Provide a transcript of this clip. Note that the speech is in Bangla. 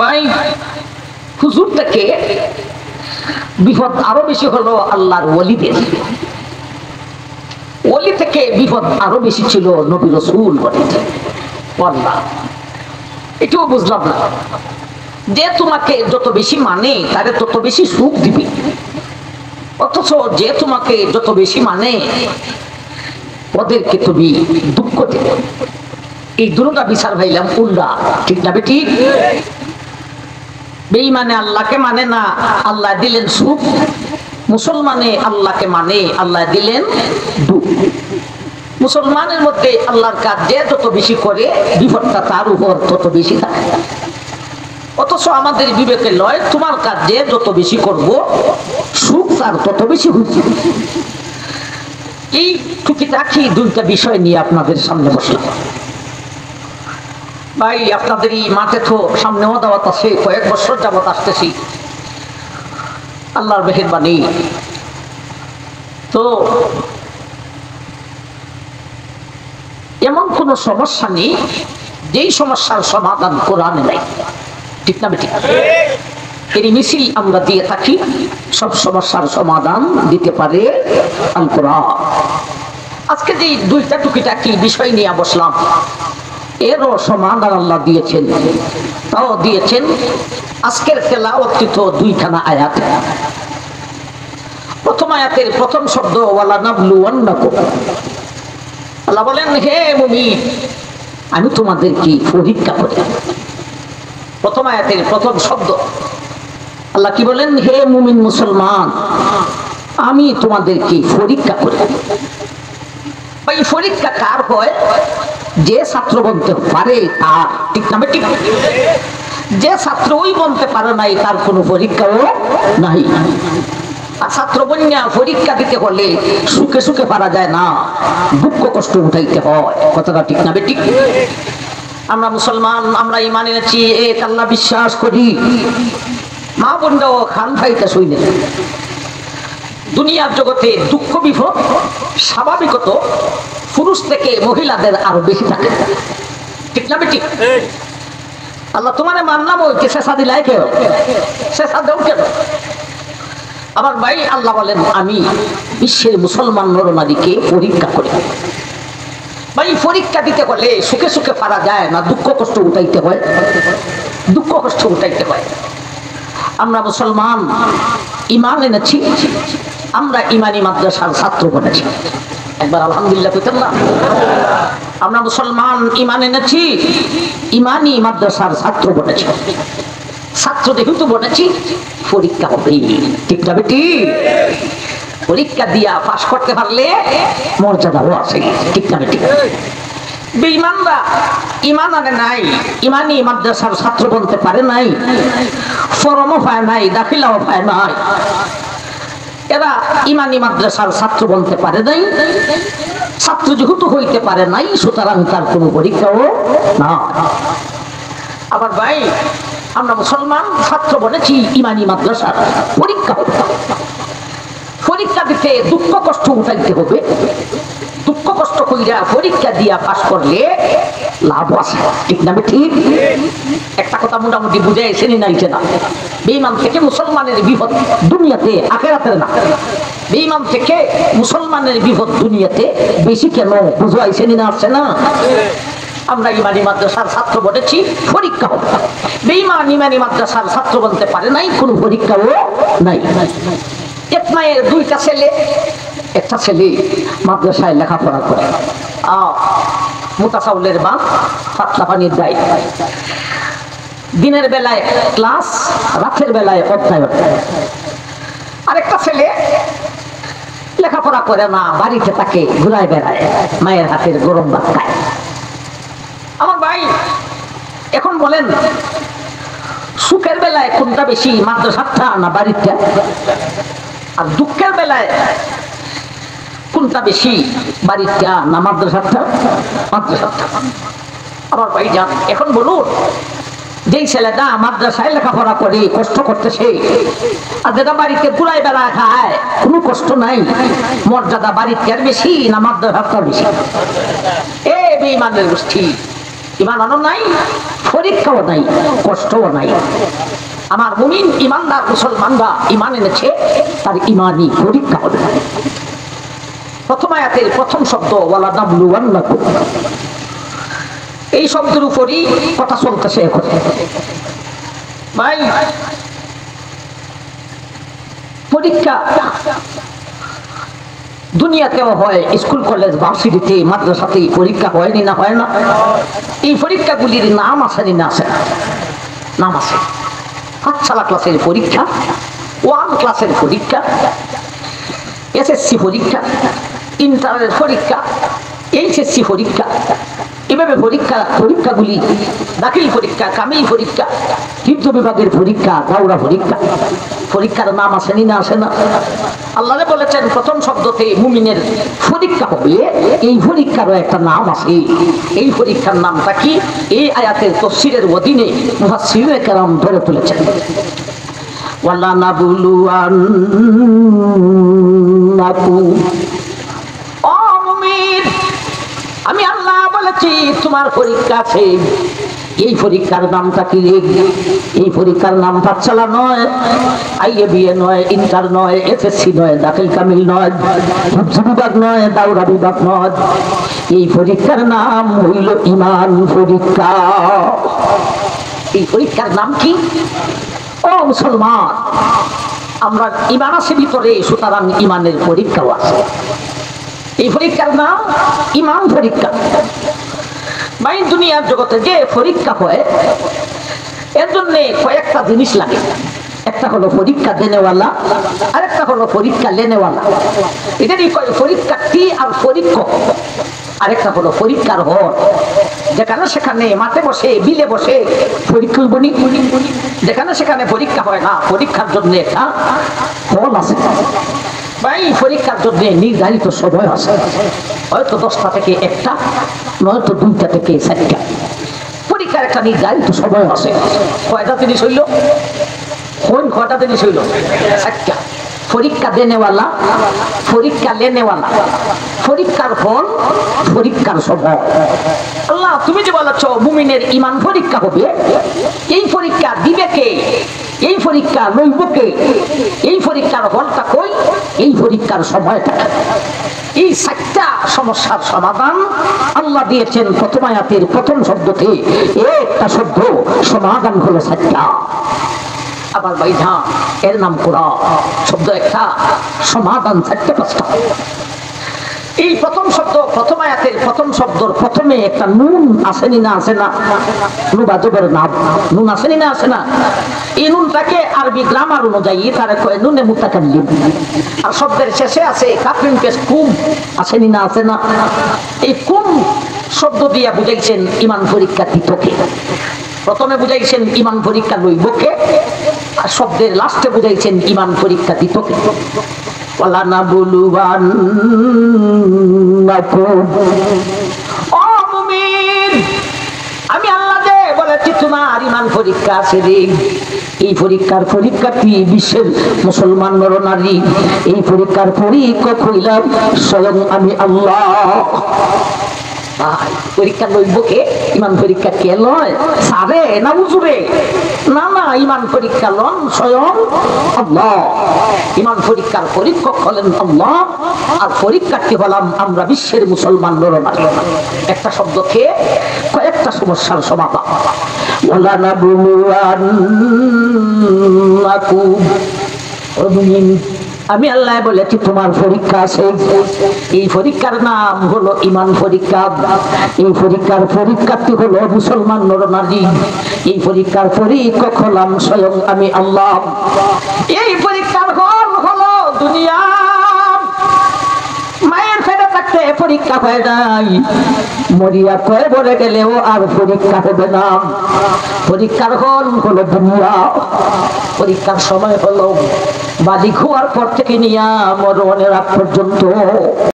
ভাই হুজুর থেকে বিপদ আরো বেশি হলো আল্লাহর ওলিদের। ওলি থেকে বিপদ আরো বেশি ছিল নবী রাসূল বলেন। এটাও বুঝলাম না, যে তোমাকে যত বেশি মানে তারে তত বেশি সুখ দিবে, অথচ যে তোমাকে যত বেশি মানে ওদেরকে তুমি দুঃখ দেবে। এই দুটোটা বিচার ভাইলাম উল্টা, ঠিক না বেটি? বেঈমানে আল্লাহকে মানে না, আল্লাহ দিলেন সুখ। মুসলমানে আল্লাহকে মানে, আল্লাহ দিলেন দুঃখ। মুসলমানের মধ্যে আল্লাহর কাজ যে যত বেশি করে বিপদটা তার উপর তত বেশি থাকে, অথচ আমাদের বিবেকে লয় তোমার কাজ যে যত বেশি করব সুখ তার তত বেশি হচ্ছে। এই টুকিটাকি দুইটা বিষয় নিয়ে আপনাদের সামনে বসলাম। ভাই আপনাদের এই মাঠে তো সামনেও দাওয়াত আছে, কয়েক বছর যাবত আসতেছি, আল্লাহর মেহেরবানি। তো এমন কোন সমস্যা নেই যেই সমস্যার সমাধান কোরআনে নাই, ঠিক না বেঠিক? এর মিছিল আমরা দিয়ে থাকি, সব সমস্যার সমাধান দিতে পারে আল কোরআন। আজকে যে দুইটা টুকিটাকি বিষয় নিয়ে বসলাম, এরও সমাধান আল্লাহ দিয়েছেন, তাও দিয়েছেন আজকের তেলাওয়াতকৃত দুইখানা আয়াত। প্রথম আয়াতের প্রথম শব্দ ওয়ালা নাবলুওয়ান্নাকুম। আল্লাহ বলেন, হে মুমিন আমি তোমাদেরকে পরীক্ষা করি। প্রথম আয়াতের প্রথম শব্দ আল্লাহ কি বলেন? হে মুমিন মুসলমান আমি তোমাদেরকে পরীক্ষা করি। এই পরীক্ষা কার হয়? যে ছাত্র বলতে পারে তার, ঠিক না ঠিক? যে ছাত্র ওই বলতে পারে নাই তার কোনো পরীক্ষাও নাই। আর ছাত্র বন্যা পরীক্ষা দিতে হলে সুখে সুখে পারা যায় না, দুঃখ কষ্ট উঠাইতে হয়। কথাটা ঠিক না ঠিক? আমরা মুসলমান, আমরা ঈমান এনেছি, এক আল্লাহ বিশ্বাস করি। মা বোনরাও খান খাইতে শুইনে। দুনিয়ার জগতে দুঃখ বিপদ স্বাভাবিকত পুরুষ থেকে মহিলাদের আরো বেশি থাকে, ঠিক না ঠিক? আল্লাহ তোমার মানলাম, ওই কে শেষা দিলাই কেউ শেষা দেও কেন? আমার ভাই আল্লাহ বলেন আমি বিশ্বের মুসলমান নরনারীকে পরীক্ষা করি। ভাই পরীক্ষা দিতে হলে সুখে সুখে পারা যায় না, দুঃখ কষ্ট উঠাইতে হয়, দুঃখ কষ্ট উঠাইতে হয়। আমরা মুসলমান ঈমান এনেছি, আমরা ঈমানি মাদ্রাসার ছাত্র বনেছি। একবার আলহামদুলিল্লাহ কইতেন না? আমরা মুসলমান ঈমান এনেছি, ঈমানি মাদ্রাসার ছাত্র বনেছি। ছাত্র যেহেতু বনেছি পরীক্ষা হবে, ঠিক না বেটি? পরীক্ষা দিয়া পাস করতে পারলে মর্যাদাও আছে, ঠিক না বেটি? বেঈমানরা ঈমান আনে নাই, ঈমানি মাদ্রাসার ছাত্র বনতে পারে নাই, ফরমও পায় নাই, দাখিলাও পায় নাই। এরা ঈমানি মাদ্রাসার ছাত্র বনতে পারে নাই। ছাত্র যেহেতু হইতে পারে নাই, সুতরাং তার কোনো পরীক্ষাও না। আবার ভাই আমরা মুসলমান ছাত্র বনেছি, ঈমানি মাদ্রাসার পরীক্ষা হবে। পরীক্ষা দিতে দুঃখ কষ্ট উঠাইতে হবে, দুঃখ কষ্ট কইরা পরীক্ষা দিয়া পাস করলে লাভ আছে, ঠিক না ঠিক? একটা কথা মোটামুটি বুঝাইছে নি নাইছে না? বেঈমান থেকে মুসলমানের বিপদ দুনিয়াতে, আখিরাতের না। বেঈমান থেকে মুসলমানের বিপদ দুনিয়াতে বেশি কেন বুঝাইছে নি না? আসছে না? আমরা ঈমানি মাদ্রাসার ছাত্র বলেছি, পরীক্ষা হবে। বেঈমান ঈমানি মাদ্রাসার ছাত্র বলতে পারে নাই, কোনো পরীক্ষাও নাই। এক মায়ের দুইটা ছেলে, একটা ছেলে মাদ্রাসায় লেখাপড়া করে, মোটা চাউলের ভাত পাতলা পানির দায়, দিনের বেলায় ক্লাস, রাতের বেলায় অধ্যয়ন। আরেকটা ছেলে লেখাপড়া করে না, বাড়িতে তাকে ঘুরায় বেড়ায়, মায়ের হাতের গরম ভাত খায়। আমার ভাই এখন বলেন সুখের বেলায় কোনটা বেশি, মাদ্রাসাটা না বাড়িটা? আর দুঃখের বেলায় কোনটা বেশি, বাড়িটা না মাদ্রাসাটা? মাদ্রাসাটা। আমার ভাই যান এখন বলুন, যেই ছেলেটা মাদ্রাসায় লেখাপড়া করে কষ্ট করতেছে, আর যেটা বাড়িতে গুলাই বেড়া খায় কোনো কষ্ট নাই, মর্যাদা বাড়িতে বেশি না মাদ্রাসাটার বেশি? এ বেঈমানের গোষ্ঠী, ইমান আনো নাই, পরীক্ষাও নাই, কষ্টও নাই। আমার মুমিন ইমানদার মুসলমানরা ইমান এনেছে, তার ইমানই পরীক্ষা হবে। প্রথম আয়াতের প্রথম শব্দ ওয়ালা নাবলুওয়ান্নাকুম, এই শব্দের উপরই কথা চলতেছে এখন। ভাই পরীক্ষা দুনিয়াতেও হয়, স্কুল কলেজ ভার্সিটিতে মাদ্রাসাতে পরীক্ষা হয়নি না হয় না? এই পরীক্ষাগুলির নাম আছে না আছে না? নাম আছে। পাঠশালা ক্লাসের পরীক্ষা, 1 ক্লাসের পরীক্ষা, এসএসসি পরীক্ষা, ইন্টারের পরীক্ষা, এইচএসসি পরীক্ষা, এভাবে পরীক্ষাগুলি দাখিল পরীক্ষা, কামিল পরীক্ষা, হিফজ বিভাগের পরীক্ষা, দাওরা পরীক্ষা, পরীক্ষার নাম আসেনি না আসে না? আল্লাহ বলেছেন প্রথম শব্দতে মুমিনের পরীক্ষা হবে, এই পরীক্ষারও একটা নাম আছে। এই পরীক্ষার নামটা কি? এই আয়াতের তাফসীরের অধীনে মুফাসসিরিনে কেরাম ধরে তুলেছেন। ওয়ালা নাবলুওয়ান্নাকুম, ও মুমিন, আমি আল্লাহ বলেছি তোমার পরীক্ষা আছে। এই পরীক্ষার নামটা কি? এই পরীক্ষার নাম পাঠশালা নয়, আইএবিএ নয়, ইন্টার নয়, এসএসসি নয়, দাখিল কামিল নয়, হিফজ বিভাগ নয়, দাওরা বিভাগ নয়। এই পরীক্ষার নাম হইল ঈমান পরীক্ষা। এই পরীক্ষার নাম কি? ও মুসলমান, আমরা ঈমান আছে ভিতরে, সুতরাং ঈমানের পরীক্ষাও আছে। এই পরীক্ষার নাম ঈমান পরীক্ষা। ভাই দুনিয়ার জগতে যে পরীক্ষা হয়, এর জন্য কয়েকটা জিনিস লাগে। একটা হলো পরীক্ষা দেনেওয়ালা, আরেকটা হলো পরীক্ষা লেনেওয়ালা। এটারই পরীক্ষার্থী আর পরীক্ষক। আরেকটা হলো পরীক্ষার হল, যেখানে সেখানে মাঠে বসে বিলে বসে পরীক্ষা বনি, যেখানে সেখানে পরীক্ষা হয় না, পরীক্ষার জন্য একটা হল আছে। ভাই পরীক্ষার জন্য নির্ধারিত সময় আছে, হয়তো 10টা থেকে 1টা, নয়তো 2টা থেকে 4টা। পরীক্ষার একটা নির্ধারিত সময় আছে। কয়টা জিনিস হইল? কোন কয়টা জিনিস হইল? 4টা। পরীক্ষা দেনেওয়ালা, পরীক্ষা লেনেওয়ালা, পরীক্ষার ফল, পরীক্ষার সময়। আল্লাহ তুমি যে বলেছ মুমিনের ঈমান পরীক্ষা হবে, এই পরীক্ষা দিবে কে? এই পরীক্ষা লইব কে? এই পরীক্ষার ফলটা কই? এই পরীক্ষার সময়টা। এই 4টা সমস্যার সমাধান আল্লাহ দিয়েছেন প্রথম আয়াতের প্রথম শব্দতে। একটা শব্দ সমাধান হলো 4টা। আবার বাইধা এর নাম কোরআন, শব্দ একটা, সমাধান 4টা-5টা। এই প্রথম শব্দ, প্রথম আয়াতের প্রথম শব্দর প্রথমে একটা নুন আসেনি না আসে না? নুবাজবের নাম নুন আসেনি না আসে না? এই নুনটাকে আরবি গ্রামার অনুযায়ী তারা কয় নুনে মুতাকাল্লিম। আর শব্দের শেষে আছে কাফরিন পেশ কুম, আসেনি না আসে না? এই কুম শব্দ দিয়া বুঝাইছেন ঈমান পরীক্ষা দিতকে। প্রথমে বুঝাইছেন ঈমান পরীক্ষা লইবকে, আর শব্দের লাস্টে বুঝাইছেন ঈমান পরীক্ষা দিতকে। ওয়ালা নাবলুওয়ান্নাকুম, ও মুমিন, আমি আল্লাহ যে বলেছি তোমার ঈমান পরীক্ষা আছে রে। এই পরীক্ষার পরীক্ষার্থী বিশ্বের মুসলমান নরনারী। এই পরীক্ষার পরীক্ষক হইলাম স্বয়ং আমি আল্লাহ। পরীক্ষা লইব কে? ঈমান পরীক্ষা কে লয়? সারে না হুজুরে? না না, ঈমান পরীক্ষা লন স্বয়ং আল্লাহ। ঈমান পরীক্ষার পরীক্ষক হলেন আল্লাহ, আর পরীক্ষার্থী হলাম আমরা বিশ্বের মুসলমান নরনারী। একটা শব্দ খেয়ে কয়েকটা সমস্যার সমাধান। ওয়ালা নাবলুওয়ান্নাকুম, ও মুমিন, আমি আল্লাহ বলেছি তোমার পরীক্ষা আছে। এই পরীক্ষার নাম হলো ঈমান পরীক্ষা। এই পরীক্ষার পরীক্ষার্থী হলো মুসলমান নরনারী। এই পরীক্ষার পরীক্ষক হলাম স্বয়ং আমি আল্লাহ। এই পরীক্ষার হল হলো দুনিয়া। মায়ের পেটে থাকতে পরীক্ষা হয় নাই, মরিয়া কয়ে বলে গেলেও আর পরীক্ষা হবে না। পরীক্ষার হল হলো দুনিয়া। পরীক্ষার সময় হলো বাড়ি খোয়ার পর থেকে নিয়ে মরণের আগ পর্যন্ত।